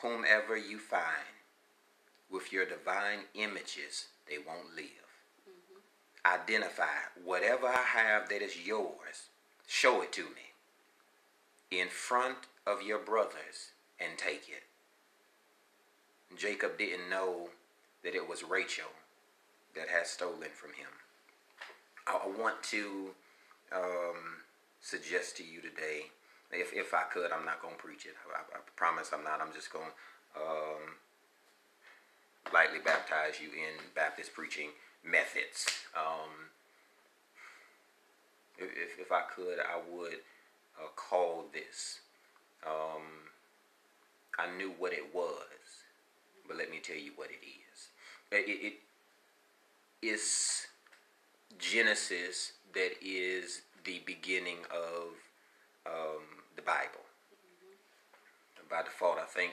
whomever you find with your divine images, they won't live. Identify whatever I have that is yours. Show it to me in front of your brothers and take it. Jacob didn't know that it was Rachel that had stolen from him. I want to suggest to you today, if I could, I'm not going to preach it. I promise I'm not. I'm just going to lightly baptize you in Baptist preaching methods. If I could, I would call this. I knew what it was, but let me tell you what it is. It is Genesis that is the beginning of the Bible. By default, I think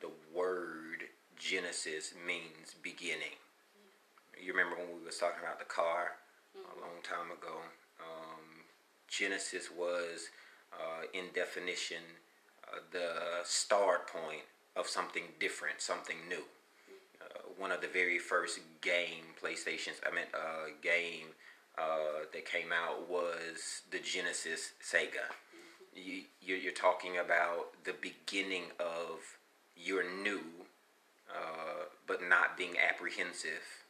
the word Genesis means beginning. You remember when we was talking about the car a long time ago? Genesis was, in definition, the start point of something different, something new. One of the very first game that came out was the Genesis Sega. You're talking about the beginning of your new, but not being apprehensive,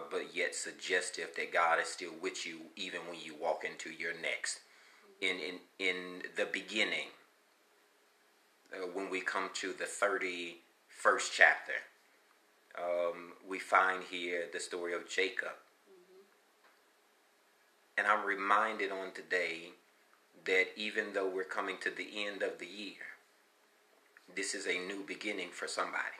but yet suggestive that God is still with you even when you walk into your next. In the beginning, when we come to the 31st chapter, we find here the story of Jacob. And I'm reminded on today that even though we're coming to the end of the year, this is a new beginning for somebody.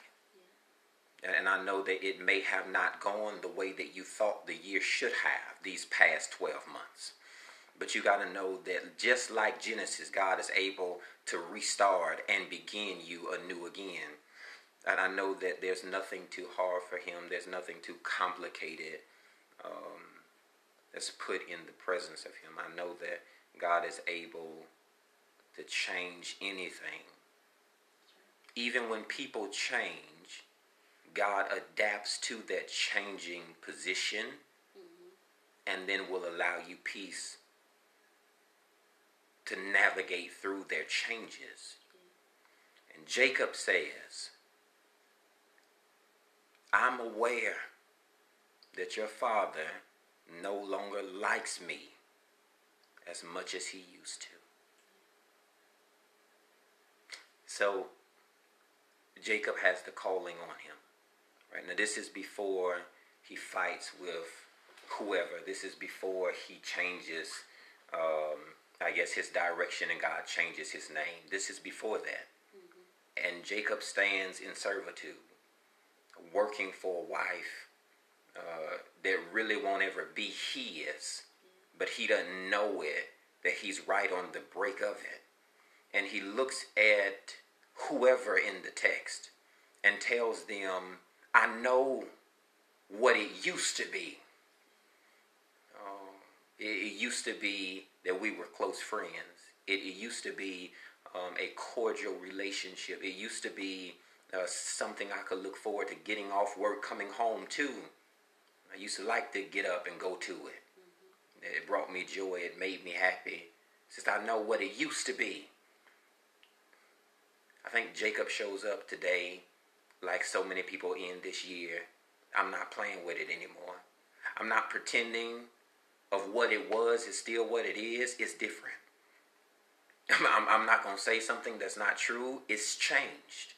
And I know that it may have not gone the way that you thought the year should have these past 12 months. But you got to know that just like Genesis, God is able to restart and begin you anew again. And I know that there's nothing too hard for him. There's nothing too complicated that's put in the presence of him. I know that God is able to change anything. Even when people change, God adapts to that changing position and then will allow you peace to navigate through their changes. And Jacob says, I'm aware that your father no longer likes me as much as he used to. So Jacob has the calling on him. Right now, this is before he fights with whoever. This is before he changes, his direction, and God changes his name. This is before that. And Jacob stands in servitude, working for a wife that really won't ever be his, but he doesn't know it, that he's right on the brink of it. And he looks at whoever in the text and tells them, I know what it used to be. It used to be that we were close friends. It used to be a cordial relationship. It used to be something I could look forward to getting off work, coming home to. I used to like to get up and go to it. It brought me joy. It made me happy. Since I know what it used to be. I think Jacob shows up today like so many people in this year. I'm not playing with it anymore. I'm not pretending of what it was is still what it is. It's different. I'm not going to say something that's not true. It's changed.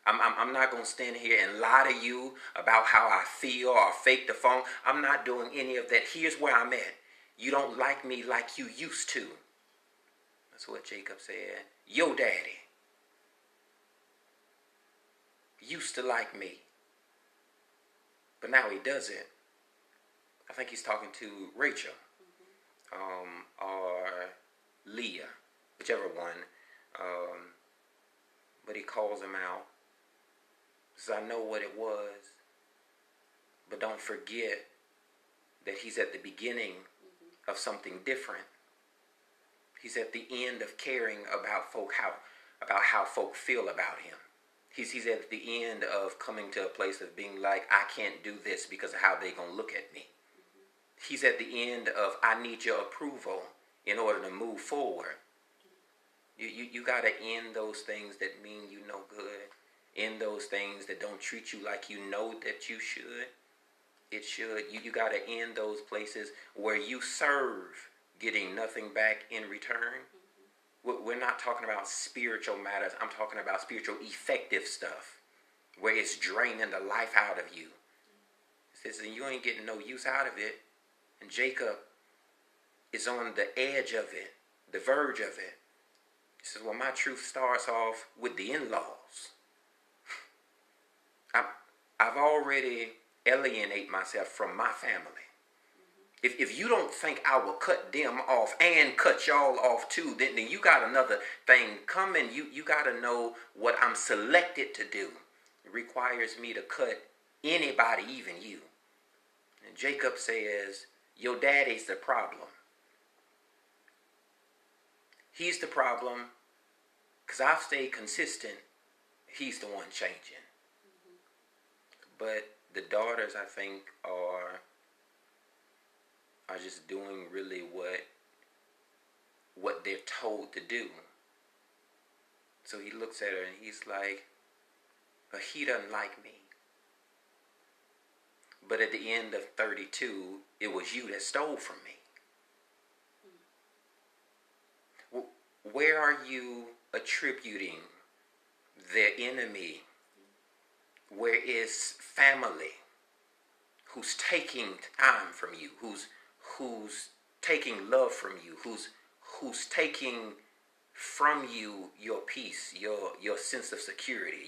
I'm not going to stand here and lie to you about how I feel or fake the phone. I'm not doing any of that. Here's where I'm at. You don't like me like you used to. That's what Jacob said. Your daddy used to like me, but now he doesn't. I think he's talking to Rachel or Leah, whichever one. But he calls him out. Says, I know what it was, but don't forget that he's at the beginning of something different. He's at the end of caring about how folk feel about him. He's at the end of coming to a place of being like, I can't do this because of how they gonna look at me. He's at the end of, I need your approval in order to move forward. You got to end those things that mean you no good. End those things that don't treat you like you know that you should. It should. You got to end those places where you serve getting nothing back in return. We're not talking about spiritual matters. I'm talking about spiritual effective stuff where it's draining the life out of you. It says, and you ain't getting no use out of it. And Jacob is on the edge of it, the verge of it. He says, well, my truth starts off with the in-laws. I've already alienated myself from my family. If you don't think I will cut them off and cut y'all off too, then you got another thing coming. You got to know what I'm selected to do. It requires me to cut anybody, even you. And Jacob says, your daddy's the problem. He's the problem because I've stayed consistent. He's the one changing. But the daughters, I think, are just doing really what they're told to do. So he looks at her and he's like, but he doesn't like me. But at the end of 32, it was you that stole from me. Where are you attributing their enemy? Where is family who's taking time from you, who's taking love from you, who's taking from you your peace, your sense of security,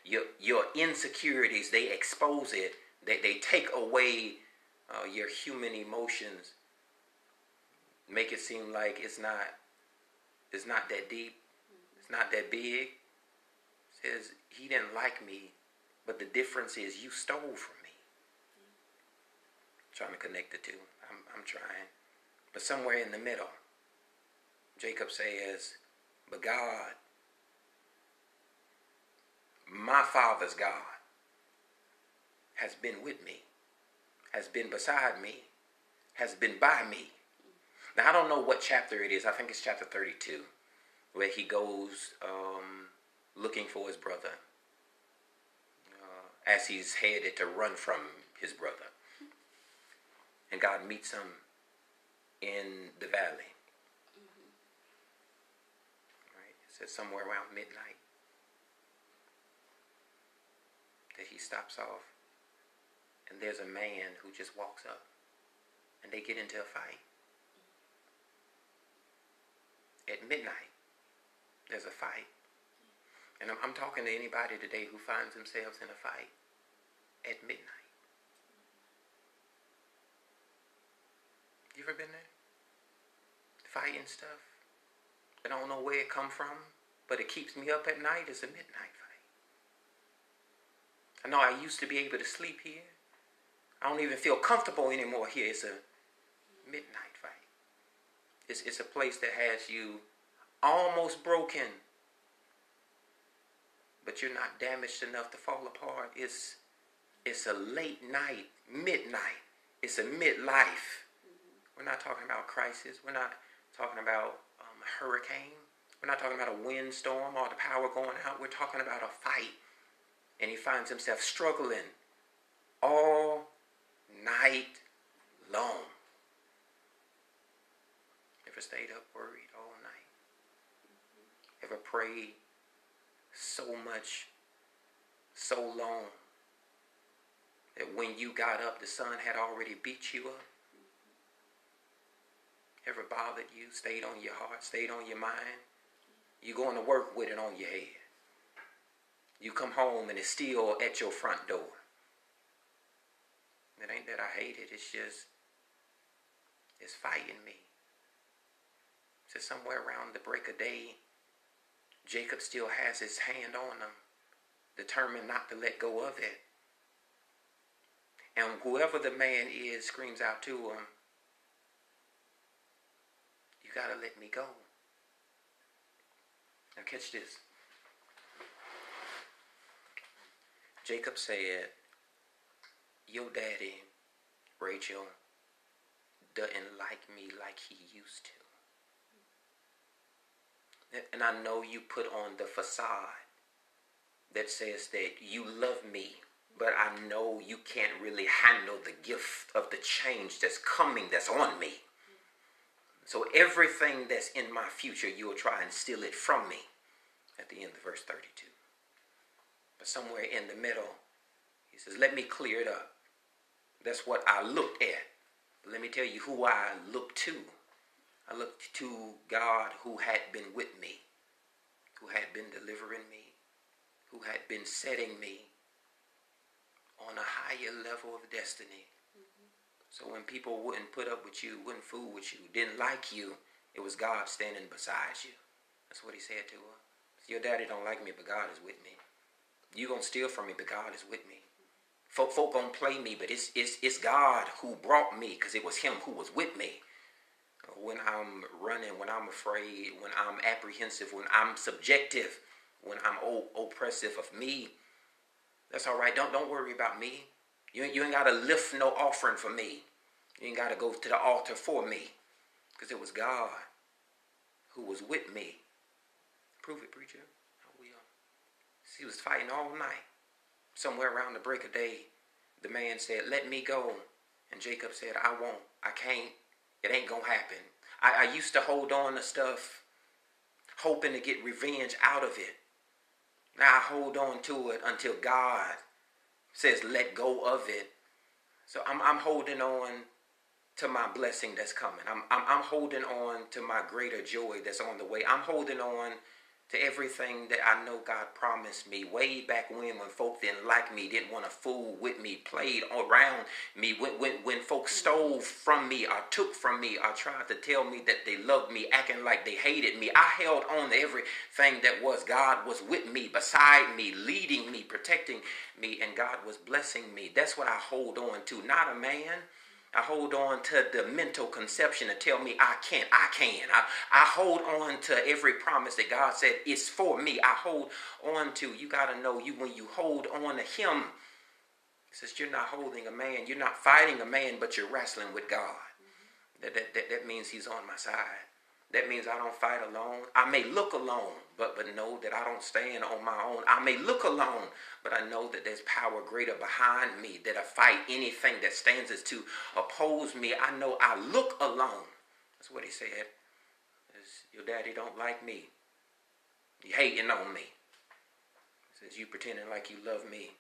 your insecurities? They expose it. They take away your human emotions, make it seem like it's not that deep, it's not that big. It says he didn't like me, but the difference is you stole from me. I'm trying to connect the two. I'm trying, but somewhere in the middle, Jacob says, "But God, my father's God, has been with me, has been beside me, has been by me." Now, I don't know what chapter it is. I think it's chapter 32, where he goes looking for his brother as he's headed to run from his brother. And God meets him in the valley. Right? It says somewhere around midnight that he stops off. And there's a man who just walks up. And they get into a fight. At midnight, there's a fight. And I'm talking to anybody today who finds themselves in a fight at midnight. You ever been there? Fighting stuff. I don't know where it come from, but it keeps me up at night. It's a midnight fight. I know I used to be able to sleep here. I don't even feel comfortable anymore here. It's a midnight fight. It's a place that has you almost broken, but you're not damaged enough to fall apart. It's a late night, midnight. It's a midlife. We're not talking about crisis. We're not talking about a hurricane. We're not talking about a windstorm or the power going out. We're talking about a fight. And he finds himself struggling all night long. Ever stayed up worried all night? Ever prayed so much, so long, that when you got up, the sun had already beat you up? Ever bothered you, stayed on your heart, stayed on your mind? You going to work with it on your head. You come home and it's still at your front door. It ain't that I hate it, it's just, it's fighting me. So somewhere around the break of day, Jacob still has his hand on them, determined not to let go of it. And whoever the man is screams out to him, "You gotta let me go." Now catch this. Jacob said, your daddy, Rachel, doesn't like me like he used to. And I know you put on the facade that says that you love me, but I know you can't really handle the gift of the change that's coming, that's on me. So everything that's in my future, you'll try and steal it from me at the end of verse 32. But somewhere in the middle, he says, let me clear it up. That's what I looked at. But let me tell you who I looked to. I looked to God who had been with me, who had been delivering me, who had been setting me on a higher level of destiny. So when people wouldn't put up with you, wouldn't fool with you, didn't like you, it was God standing beside you. That's what he said to her. Your daddy don't like me, but God is with me. You gonna steal from me, but God is with me. Folk gonna play me, but it's God who brought me, because it was him who was with me. When I'm running, when I'm afraid, when I'm apprehensive, when I'm subjective, when I'm oppressive of me, that's all right. Don't worry about me. You ain't got to lift no offering for me. You ain't got to go to the altar for me, because it was God who was with me. Prove it, preacher. I will. He was fighting all night. Somewhere around the break of day, the man said, let me go. And Jacob said, I won't. I can't. It ain't going to happen. I used to hold on to stuff, hoping to get revenge out of it. Now I hold on to it until God says, let go of it. So I'm holding on to my blessing that's coming. I'm holding on to my greater joy that's on the way. I'm holding on to everything that I know God promised me way back when folk didn't like me, didn't want to fool with me, played around me, when folks stole from me or took from me or tried to tell me that they loved me, acting like they hated me. I held on to everything that was. God was with me, beside me, leading me, protecting me, and God was blessing me. That's what I hold on to, not a man. I hold on to the mental conception to tell me I can't. I can. I hold on to every promise that God said is for me. I hold on to. You got to know, when you hold on to him, it says you're not holding a man. You're not fighting a man, but you're wrestling with God. That means he's on my side. That means I don't fight alone. I may look alone, but know that I don't stand on my own. I may look alone, but I know that there's power greater behind me, that I fight anything that stands as to oppose me. I know I look alone. That's what he said. Your daddy don't like me. You hating on me. He says, you pretending like you love me,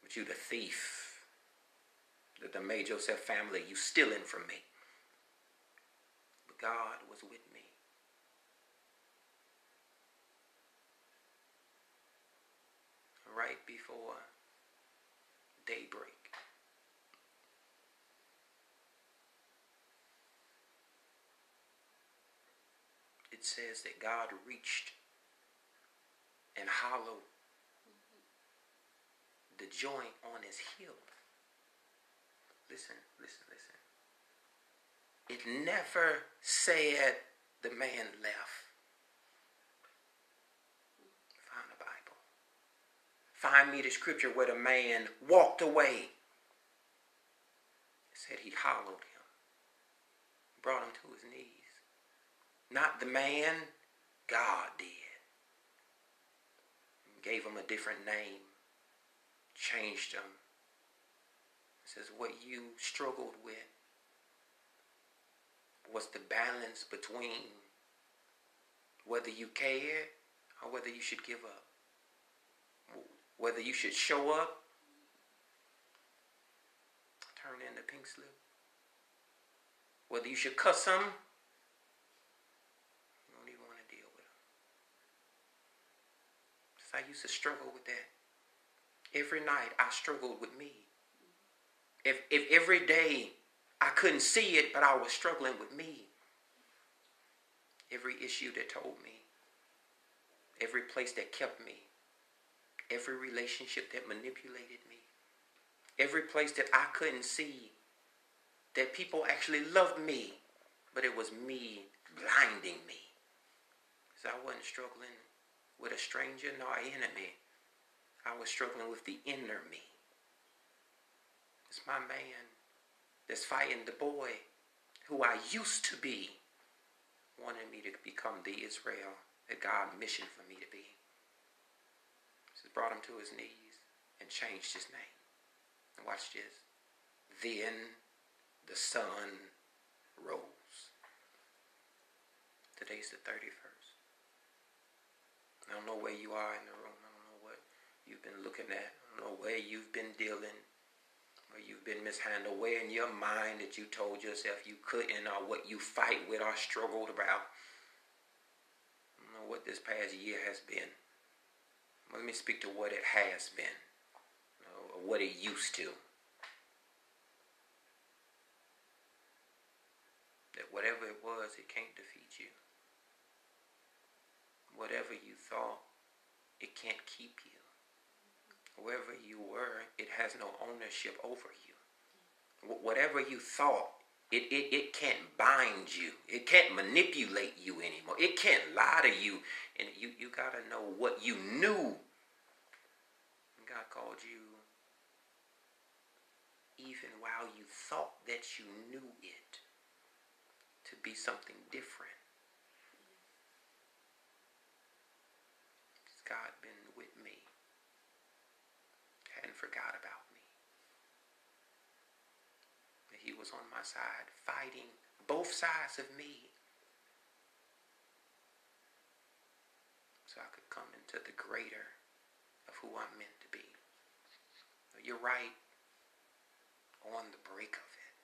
but you the thief that done made yourself family. You stealing from me. But God was with me. Right before daybreak, it says that God reached and hollowed the joint on his heel. Listen. It never said the man left. Find the Bible. Find me the scripture where the man walked away. It said he hollowed him, brought him to his knees. Not the man, God did. Gave him a different name, changed him. It says what you struggled with was the balance between whether you cared or whether you should give up. Whether you should show up, turn in the pink slip. Whether you should cuss them, you don't even want to deal with them. So I used to struggle with that. Every night I struggled with me. If every day I couldn't see it, but I was struggling with me. Every issue that told me. Every place that kept me. Every relationship that manipulated me. Every place that I couldn't see that people actually loved me, but it was me blinding me. So I wasn't struggling with a stranger nor an enemy. I was struggling with the inner me. It's my man that's fighting the boy who I used to be, wanted me to become the Israel that God missioned for me to be. So it brought him to his knees and changed his name. And watch this. Then the sun rose. Today's the 31st. I don't know where you are in the room. I don't know what you've been looking at. I don't know where you've been dealing, where you've been mishandled, where in your mind that you told yourself you couldn't, or what you fight with or struggled about. I don't know what this past year has been. Let me speak to what it has been, or what it used to. That whatever it was, it can't defeat you. Whatever you thought, it can't keep you. Wherever you were, it has no ownership over you. Whatever you thought, it can't bind you. It can't manipulate you anymore. It can't lie to you. And you got to know what you knew. God called you even while you thought that you knew it to be something different. God been with me. Hadn't forgot about me. He was on my side, fighting both sides of me, so I could come into the greater of who I'm meant to be. You're right on the brink of it.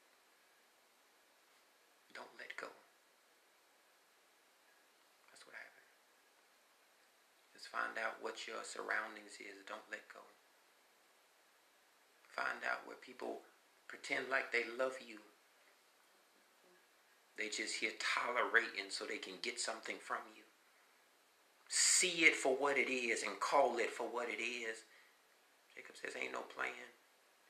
Don't let go. That's what happened. Just find out what your surroundings is. Don't let go. Find out where people pretend like they love you. They just here tolerating so they can get something from you. See it for what it is and call it for what it is. Jacob says, ain't no plan.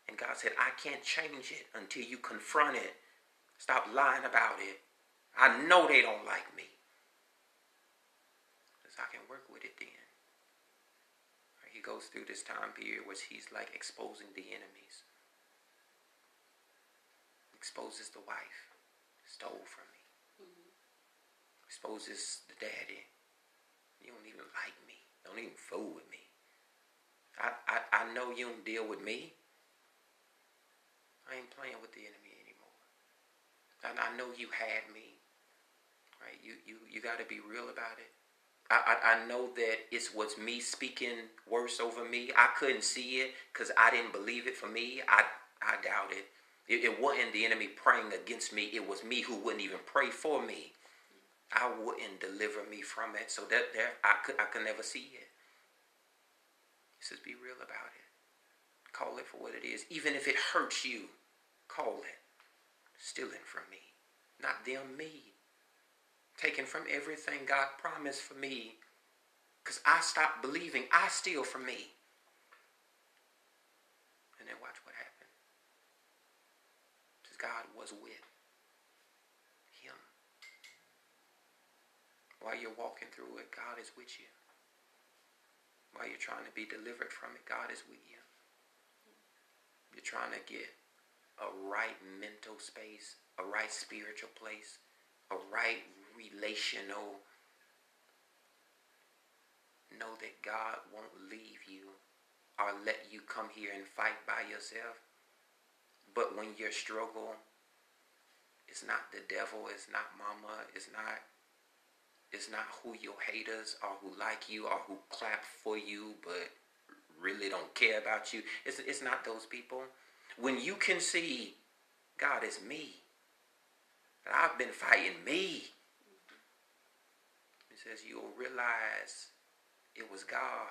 And God said, I can't change it until you confront it. Stop lying about it. I know they don't like me. Because I can work with it then. He goes through this time period where he's like exposing the enemies. Exposes the wife. Stole from me. Mm-hmm. Exposes the daddy. You don't even like me. Don't even fool with me. I know you don't deal with me. I ain't playing with the enemy anymore. And I know you had me. Right? You got to be real about it. I know that it was me speaking worse over me. I couldn't see it because I didn't believe it for me. I doubt it. It wasn't the enemy praying against me. It was me who wouldn't even pray for me. I wouldn't deliver me from it. So that I could never see it. He says, be real about it. Call it for what it is. Even if it hurts you, call it. Stealing from me. Not them, me. Taken from everything God promised for me. Because I stopped believing I steal from me. And then watch what happened. Because God was with him. While you're walking through it, God is with you. While you're trying to be delivered from it, God is with you. You're trying to get a right mental space, a right spiritual place, a right relational. Know that God won't leave you or let you come here and fight by yourself. But when your struggle, it's not the devil, it's not mama, it's not who your haters or who like you or who clap for you but really don't care about you. It's not those people. When you can see God is me, that I've been fighting me, it says you'll realize it was God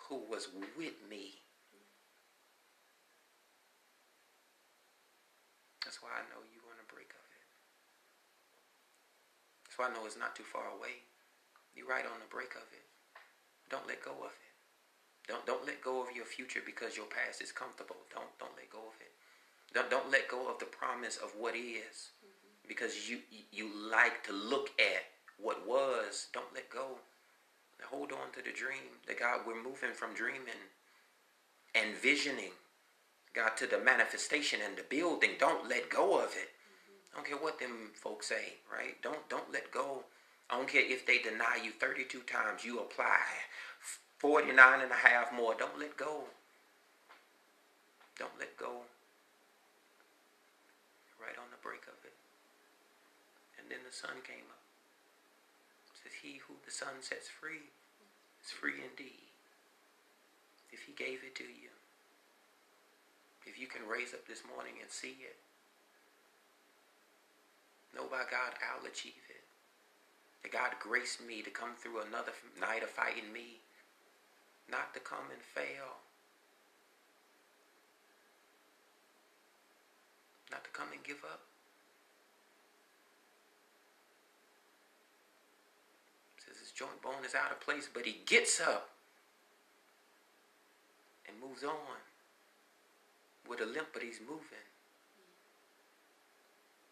who was with me. That's why I know you're on the brink of it. That's why I know it's not too far away. You're right on the brink of it. Don't let go of it. Don't let go of your future because your past is comfortable. Don't let go of it. Don't let go of the promise of what is. Because you like to look at what was. Don't let go. Now hold on to the dream. The God, we're moving from dreaming and visioning, God, to the manifestation and the building. Don't let go of it. I don't care what them folks say, right? Don't let go. I don't care if they deny you 32 times. You apply 49 and a half more. Don't let go. Don't let go. Right on the break of it. And then the sun came up. It says, he who the sun sets free is free indeed. If he gave it to you. If you can raise up this morning and see it. Know by God, I'll achieve it. That God graced me to come through another night of fighting me. Not to come and fail. Not to come and give up. It says his joint bone is out of place, but he gets up and moves on. With a limp, but he's moving.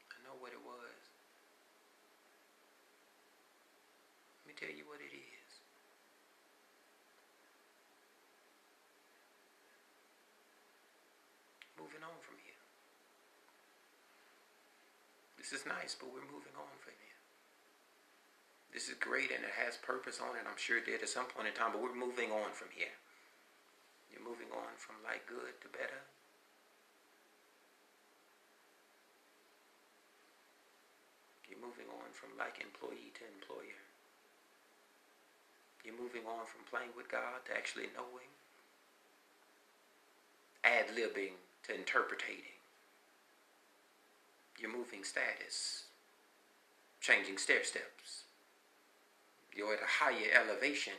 I know what it was. Let me tell you what it is. Moving on from here. This is nice, but we're moving on from here. This is great and it has purpose on it. I'm sure it did at some point in time, but we're moving on from here. You're moving on from like good to better. You're moving on from like employee to employer. You're moving on from playing with God to actually knowing. Ad-libbing to interpreting. You're moving status. Changing stair steps. You're at a higher elevation.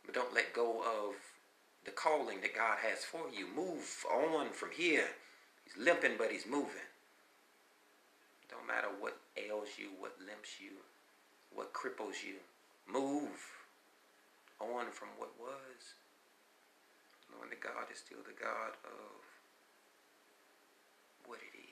But don't let go of the calling that God has for you. Move on from here. He's limping, but he's moving. Don't matter what ails you, what limps you, what cripples you. Move on from what was. Knowing that God is still the God of what it is.